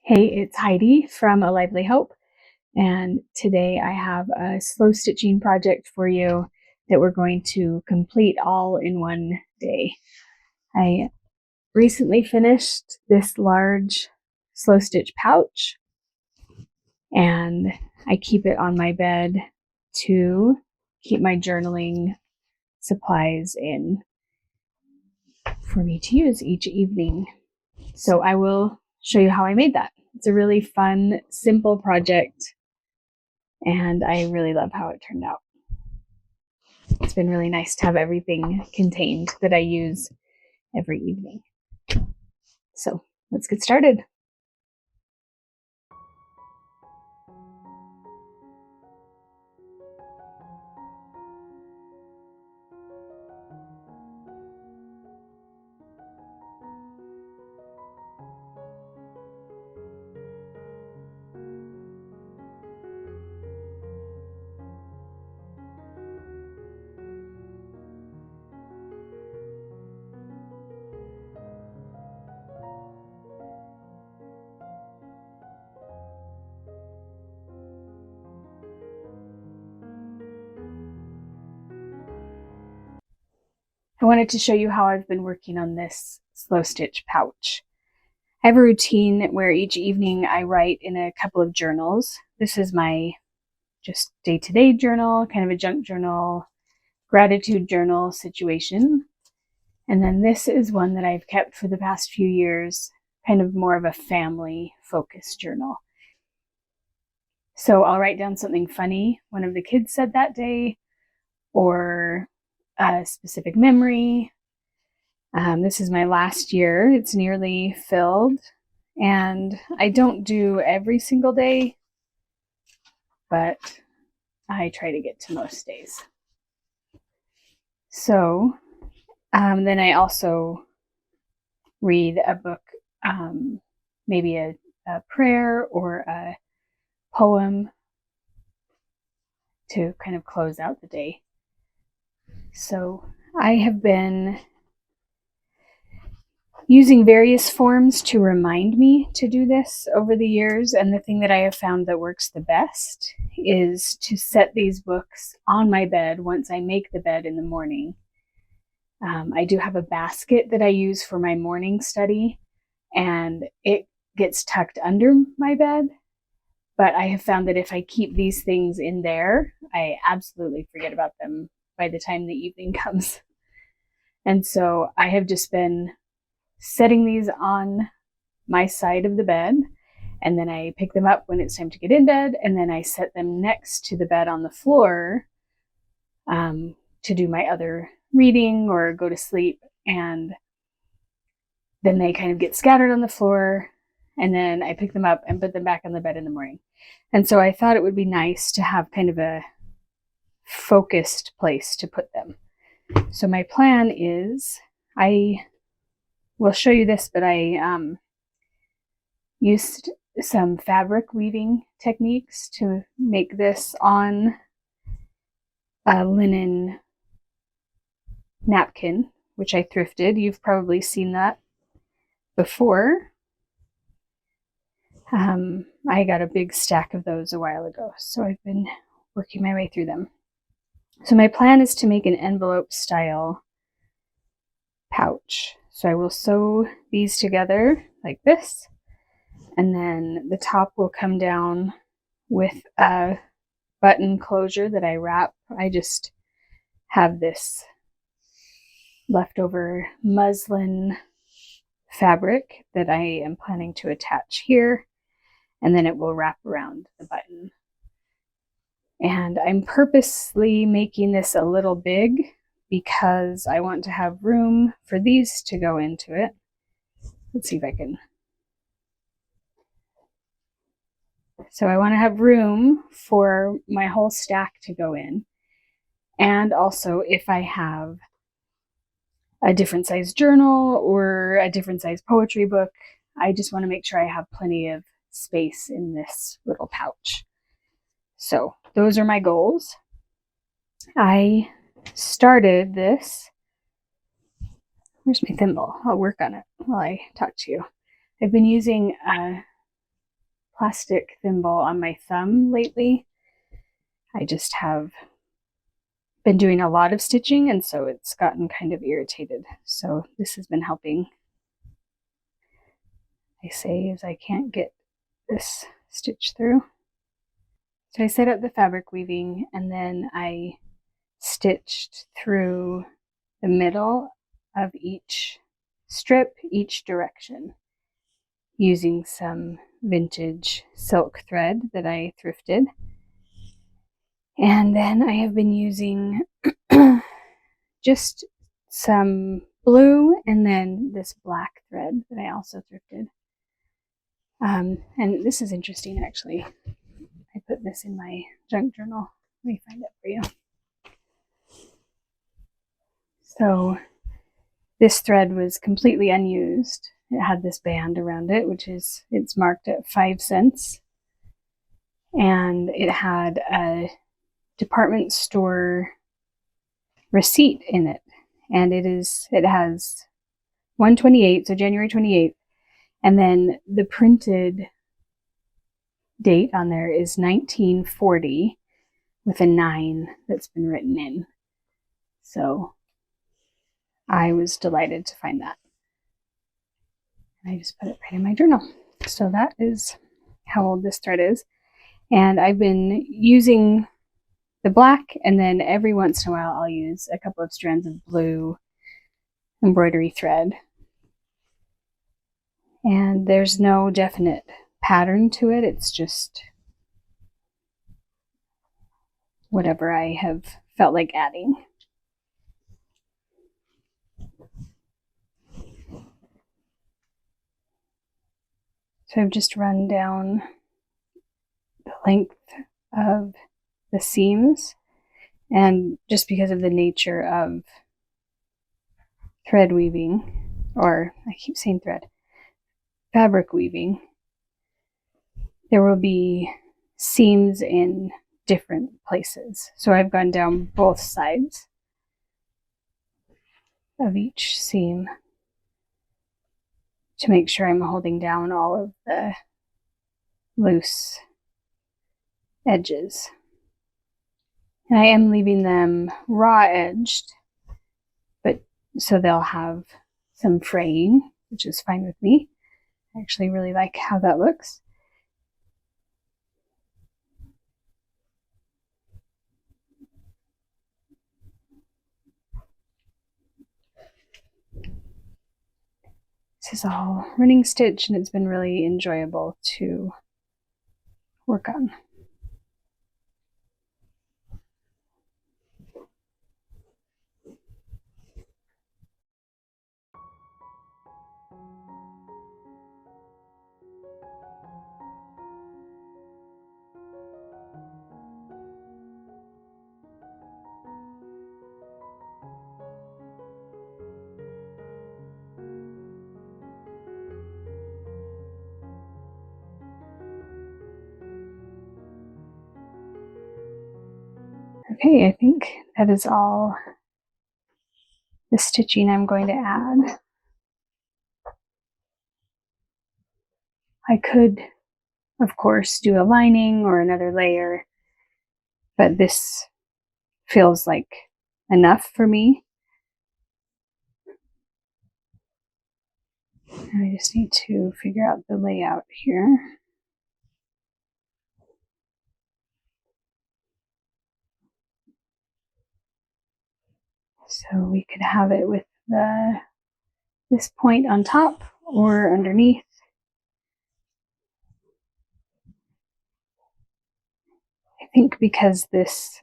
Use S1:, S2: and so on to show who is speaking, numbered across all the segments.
S1: Hey, it's Heidi from A Lively Hope, and today I have a slow stitching project for you that we're going to complete all in one day. I recently finished this large slow stitch pouch, and I keep it on my bed to keep my journaling supplies in for me to use each evening. So I will show you how I made that. It's a really fun, simple project, and I really love how it turned out. It's been really nice to have everything contained that I use every evening. So let's get started. I wanted to show you how I've been working on this slow stitch pouch. I have a routine where each evening I write in a couple of journals. This is my just day-to-day journal, kind of a junk journal, gratitude journal situation. And then this is one that I've kept for the past few years, kind of more of a family focused journal. So I'll write down something funny one of the kids said that day, or a specific memory. This is my last year. It's nearly filled, and I don't do every single day, but I try to get to most days. So then I also read a book, maybe a prayer or a poem to kind of close out the day. So I have been using various forms to remind me to do this over the years, and the thing that I have found that works the best is to set these books on my bed once I make the bed in the morning. I do have a basket that I use for my morning study, and it gets tucked under my bed, but I have found that if I keep these things in there, I absolutely forget about them by the time the evening comes. And so I have just been setting these on my side of the bed, and then I pick them up when it's time to get in bed, and then I set them next to the bed on the floor to do my other reading or go to sleep, and then they kind of get scattered on the floor, and then I pick them up and put them back on the bed in the morning. And so I thought it would be nice to have kind of a focused place to put them. So my plan is, I will show you this, but I used some fabric weaving techniques to make this on a linen napkin, which I thrifted. You've probably seen that before. I got a big stack of those a while ago, so I've been working my way through them. So my plan is to make an envelope style pouch. So I will sew these together like this, and then the top will come down with a button closure that I wrap. I just have this leftover muslin fabric that I am planning to attach here, and then it will wrap around the button. And I'm purposely making this a little big because I want to have room for these to go into it. Let's see if I can. So I want to have room for my whole stack to go in. And also, if I have a different size journal or a different size poetry book, I just want to make sure I have plenty of space in this little pouch. So those are my goals. I started this. Where's my thimble? I'll work on it while I talk to you. I've been using a plastic thimble on my thumb lately. I just have been doing a lot of stitching, and so it's gotten kind of irritated. So this has been helping. I say as I can't get this stitch through. So I set up the fabric weaving, and then I stitched through the middle of each strip, each direction, using some vintage silk thread that I thrifted. And then I have been using just some blue and then this black thread that I also thrifted. And this is interesting, actually. I put this in my junk journal. Let me find it for you. So this thread was completely unused. It had this band around it, it's marked at 5 cents. And it had a department store receipt in it. And it has 1/28, so January 28th. And then the printed date on there is 1940 with a 9 that's been written in. So I was delighted to find that. And I just put it right in my journal. So that is how old this thread is. And I've been using the black, and then every once in a while I'll use a couple of strands of blue embroidery thread. And there's no definite pattern to it. It's just whatever I have felt like adding. So I've just run down the length of the seams, and just because of the nature of thread weaving, or I keep saying thread, fabric weaving, there will be seams in different places. So I've gone down both sides of each seam to make sure I'm holding down all of the loose edges. And I am leaving them raw edged, but so they'll have some fraying, which is fine with me. I actually really like how that looks. This is all running stitch, and it's been really enjoyable to work on. Okay, I think that is all the stitching I'm going to add. I could, of course, do a lining or another layer, but this feels like enough for me. And I just need to figure out the layout here. So we could have it with this point on top or underneath. I think because this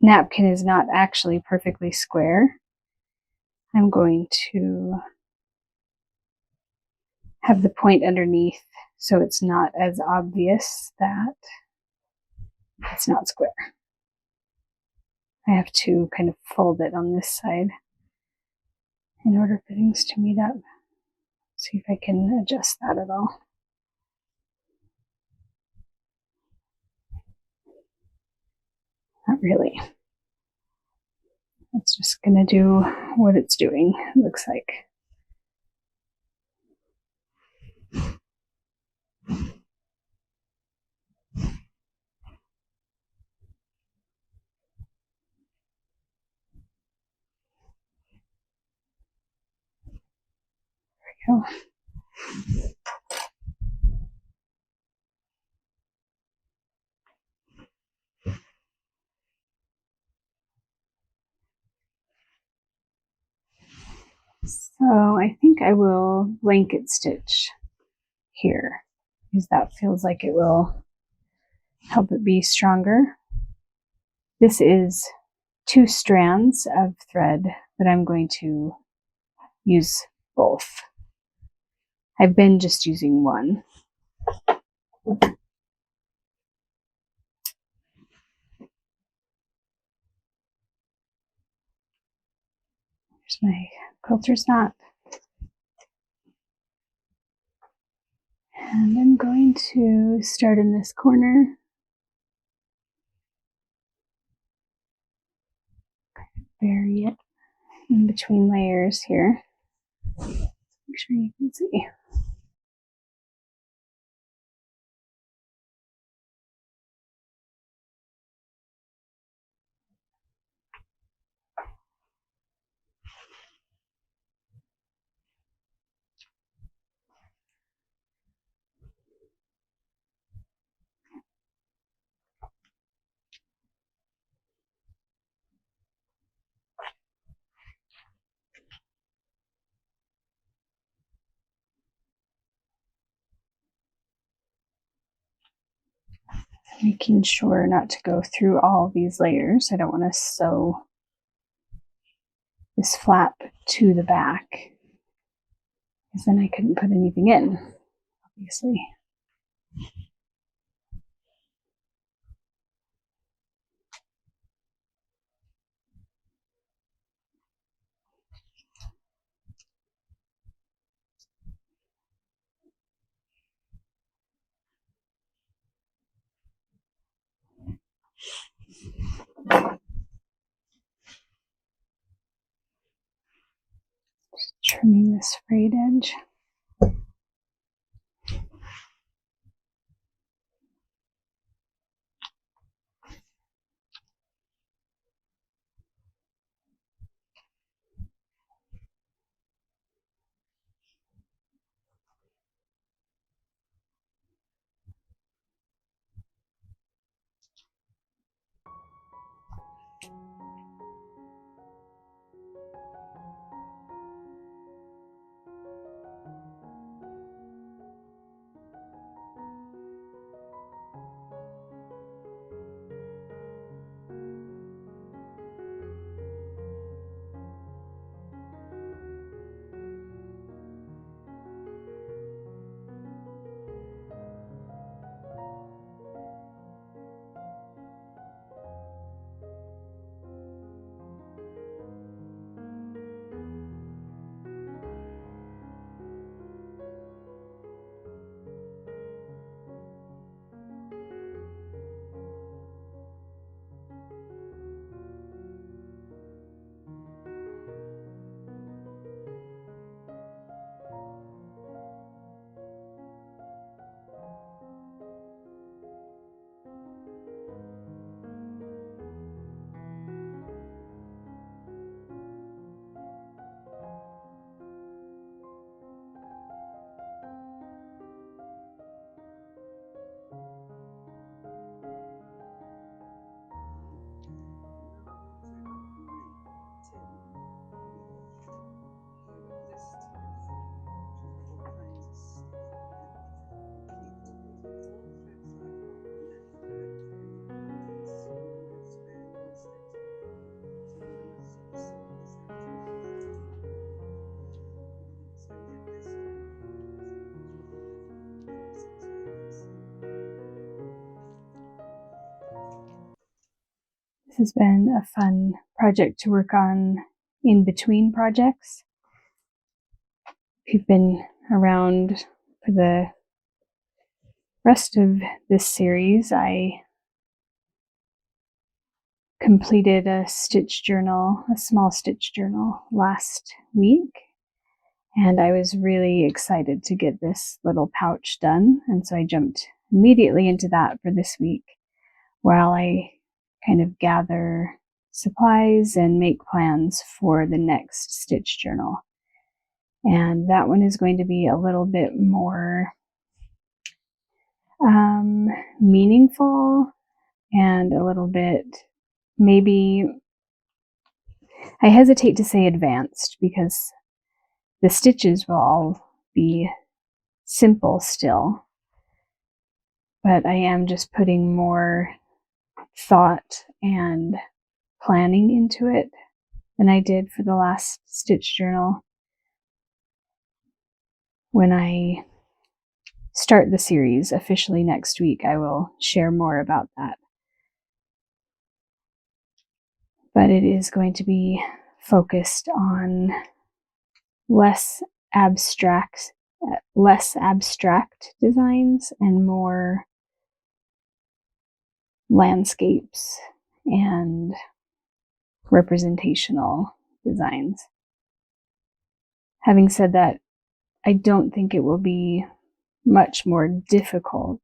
S1: napkin is not actually perfectly square, I'm going to have the point underneath so it's not as obvious that it's not square. I have to kind of fold it on this side in order for things to meet up. See if I can adjust that at all. Not really. It's just gonna do what it's doing, it looks like. go. So I think I will blanket stitch here because that feels like it will help it be stronger. This is 2 strands of thread, but I'm going to use both. I've been just using one. Here's my quilter's knot. And I'm going to start in this corner. Bury it in between layers here. Make sure you can see. Making sure not to go through all these layers. I don't want to sew this flap to the back because then I couldn't put anything in, obviously. Just trimming this frayed edge. This has been a fun project to work on in between projects. If you've been around for the rest of this series, I completed a stitch journal, a small stitch journal last week, and I was really excited to get this little pouch done, and so I jumped immediately into that for this week while I kind of gather supplies and make plans for the next stitch journal. And that one is going to be a little bit more meaningful and a little bit, maybe, I hesitate to say advanced because the stitches will all be simple still, but I am just putting more thought and planning into it than I did for the last stitch journal. When I start the series officially next week, I will share more about that. But it is going to be focused on less abstract designs and more landscapes and representational designs. Having said that, I don't think it will be much more difficult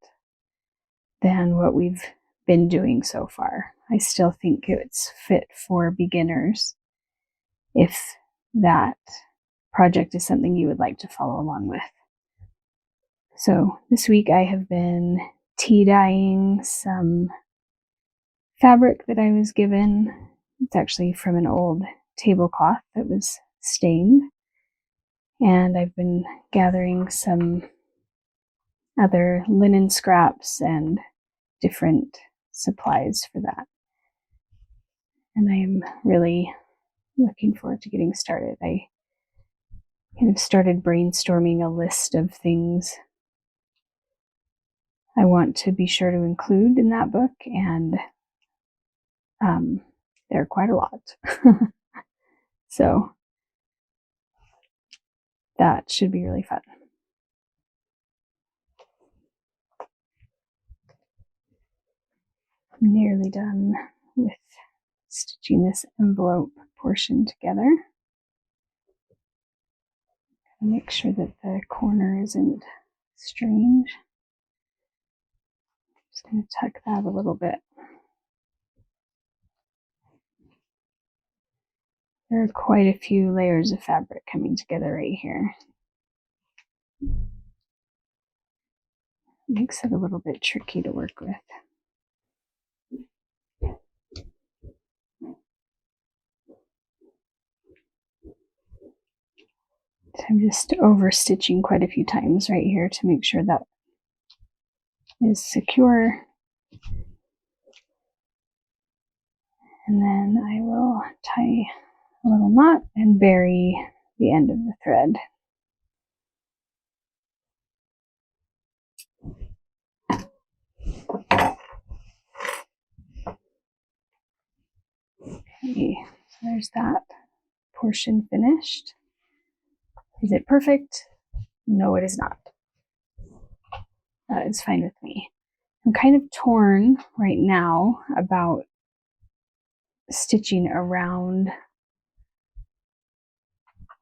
S1: than what we've been doing so far. I still think it's fit for beginners if that project is something you would like to follow along with. So this week I have been tea dyeing some fabric that I was given. It's actually from an old tablecloth that was stained. And I've been gathering some other linen scraps and different supplies for that. And I am really looking forward to getting started. I kind of started brainstorming a list of things I want to be sure to include in that book, and there are quite a lot. So that should be really fun. I'm nearly done with stitching this envelope portion together. Make sure that the corner isn't strange. Just going to tuck that a little bit. There are quite a few layers of fabric coming together right here. Makes it a little bit tricky to work with. So I'm just over stitching quite a few times right here to make sure that is secure. And then I will tie a little knot and bury the end of the thread. Okay, so there's that portion finished. Is it perfect? No, it is not. That is fine with me. I'm kind of torn right now about stitching around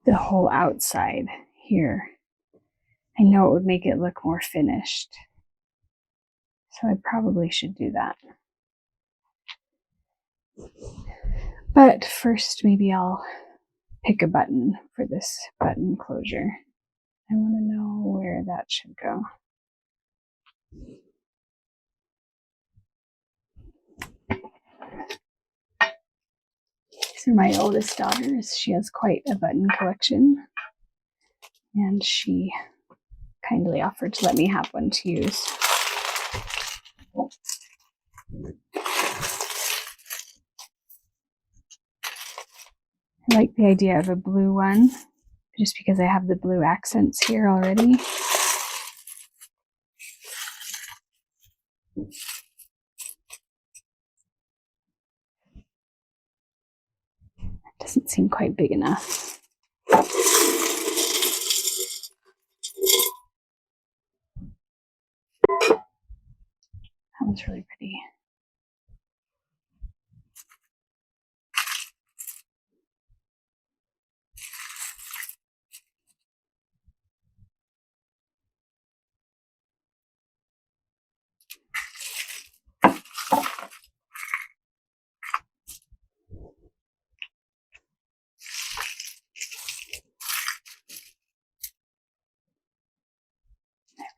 S1: the whole outside here. I know it would make it look more finished, so I probably should do that. But first, maybe I'll pick a button for this button closure. I want to know where that should go. These are my oldest daughters. She has quite a button collection, and she kindly offered to let me have one to use. I like the idea of a blue one, just because I have the blue accents here already. It doesn't seem quite big enough. That one's really pretty.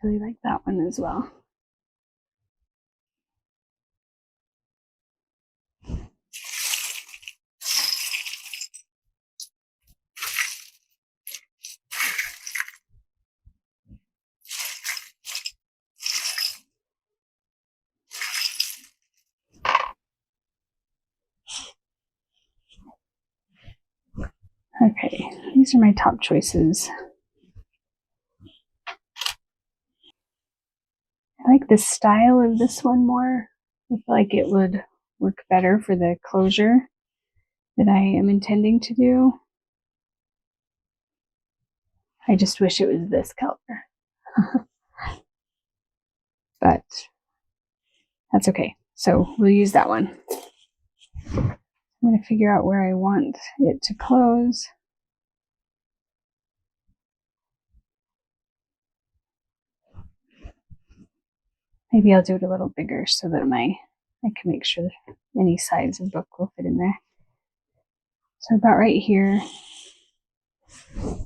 S1: really like that one as well. Okay, these are my top choices. I like the style of this one more. I feel like it would work better for the closure that I am intending to do. I just wish it was this color. But that's okay. So we'll use that one. I'm going to figure out where I want it to close. Maybe I'll do it a little bigger so that I can make sure that any size of book will fit in there. So about right here. Let's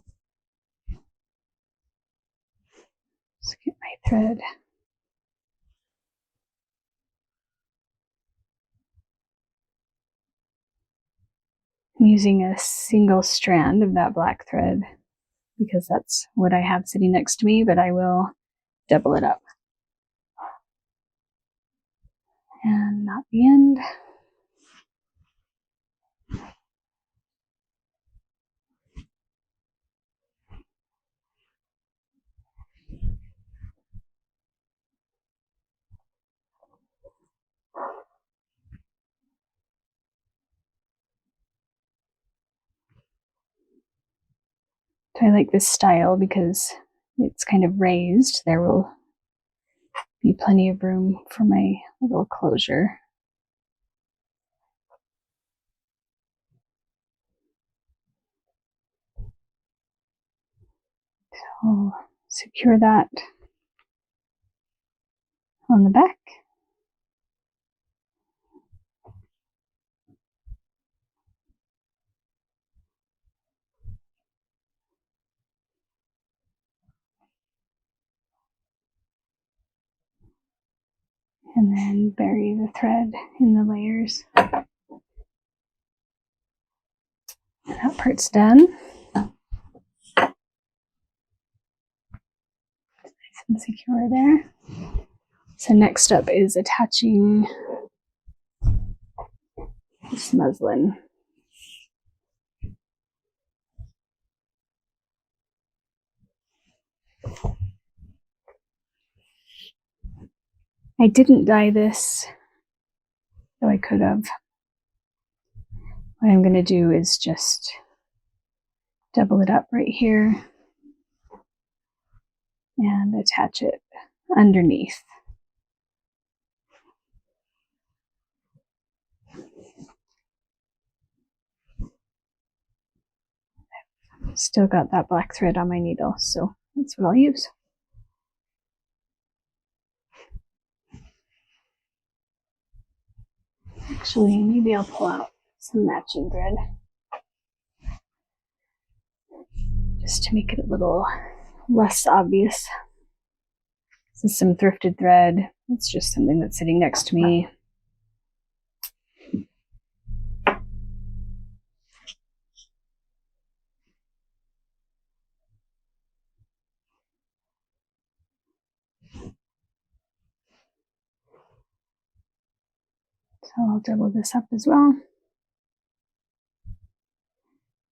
S1: get my thread. I'm using a single strand of that black thread because that's what I have sitting next to me, but I will double it up. And knot the end. So I like this style because it's kind of raised. There will be plenty of room for my little closure. So I'll secure that on the back. And then bury the thread in the layers. And that part's done. Nice and secure there. So next up is attaching this muslin. I didn't dye this, though I could have. What I'm going to do is just double it up right here and attach it underneath. Still got that black thread on my needle, so that's what I'll use. Actually, maybe I'll pull out some matching thread just to make it a little less obvious. This is some thrifted thread. It's just something that's sitting next to me. So I'll double this up as well.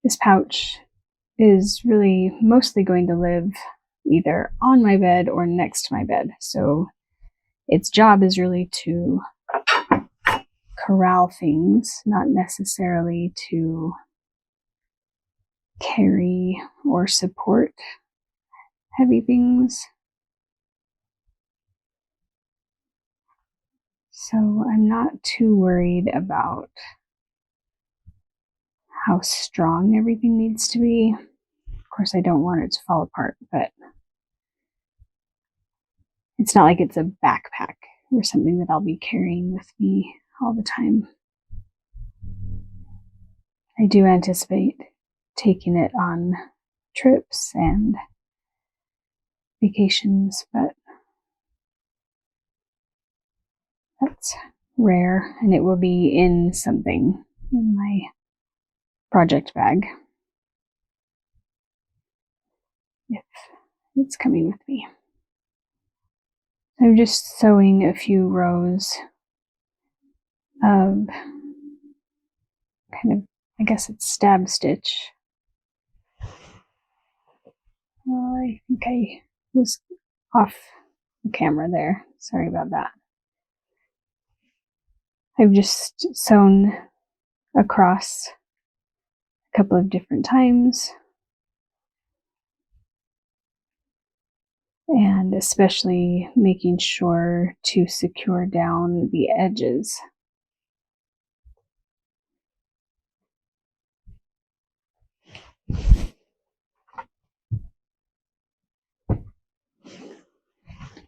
S1: This pouch is really mostly going to live either on my bed or next to my bed. So its job is really to corral things, not necessarily to carry or support heavy things. So I'm not too worried about how strong everything needs to be. Of course, I don't want it to fall apart, but it's not like it's a backpack or something that I'll be carrying with me all the time. I do anticipate taking it on trips and vacations, but that's rare, and it will be in something in my project bag if it's coming with me. I'm just sewing a few rows of kind of, I guess it's stab stitch. Oh, I think I was off the camera there. Sorry about that. I've just sewn across a couple of different times, and especially making sure to secure down the edges.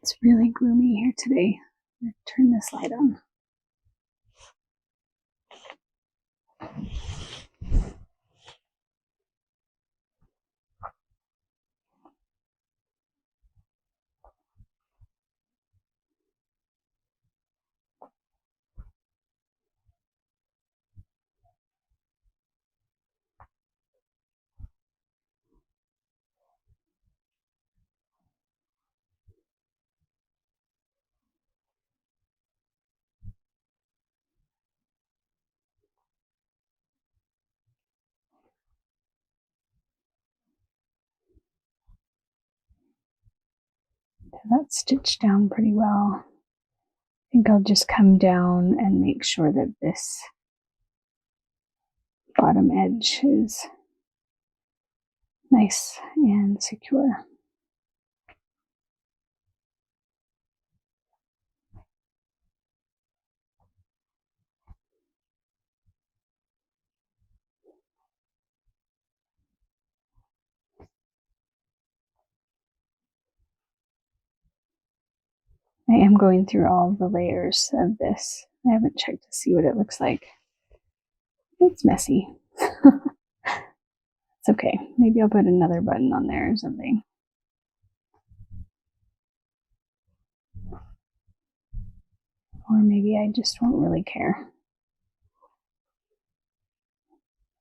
S1: It's really gloomy here today. I'm going to turn this light on. That's stitched down pretty well. I think I'll just come down and make sure that this bottom edge is nice and secure. I am going through all the layers of this. I haven't checked to see what it looks like. It's messy. It's okay. Maybe I'll put another button on there or something. Or maybe I just won't really care.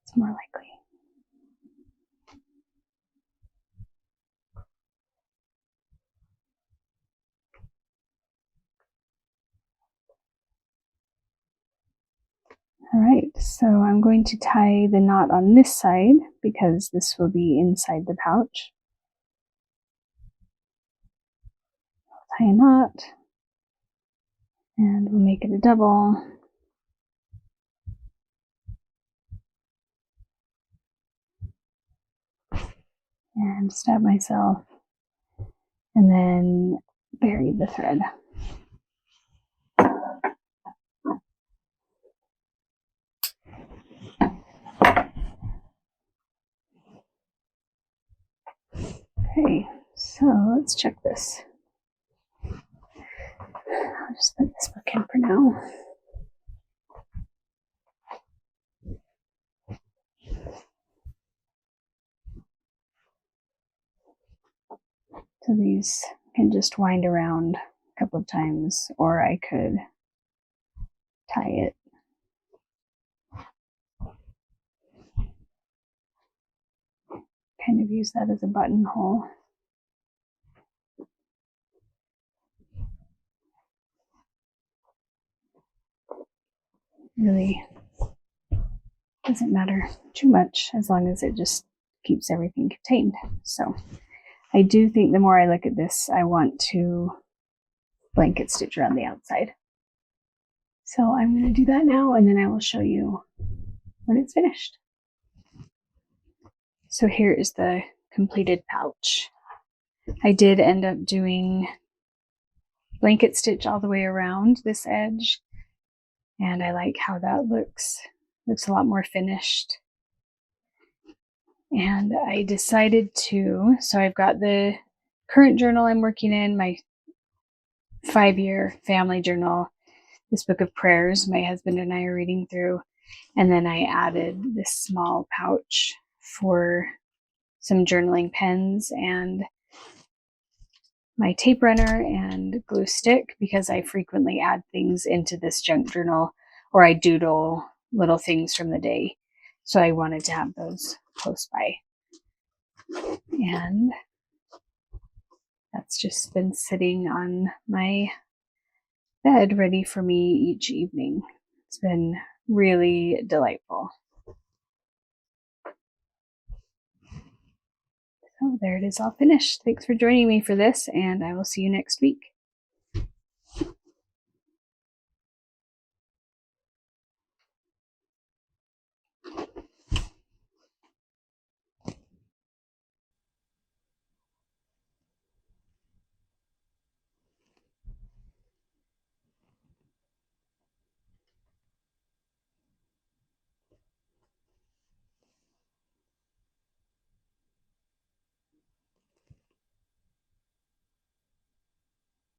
S1: It's more likely. All right, so I'm going to tie the knot on this side because this will be inside the pouch. I'll tie a knot and we'll make it a double. And stab myself and then bury the thread. Okay, so let's check this. I'll just put this book in for now. So these can just wind around a couple of times, or I could tie it. Kind of use that as a buttonhole. Really doesn't matter too much as long as it just keeps everything contained. So I do think the more I look at this, I want to blanket stitch around the outside. So I'm going to do that now, and then I will show you when it's finished. So here is the completed pouch. I did end up doing blanket stitch all the way around this edge, and I like how that looks. Looks a lot more finished. And I decided to, so I've got the current journal I'm working in, my 5-year family journal, this book of prayers my husband and I are reading through, and then I added this small pouch for some journaling pens and my tape runner and glue stick because I frequently add things into this junk journal, or I doodle little things from the day. So I wanted to have those close by. And that's just been sitting on my bed ready for me each evening. It's been really delightful. So there it is, all finished. Thanks for joining me for this, and I will see you next week.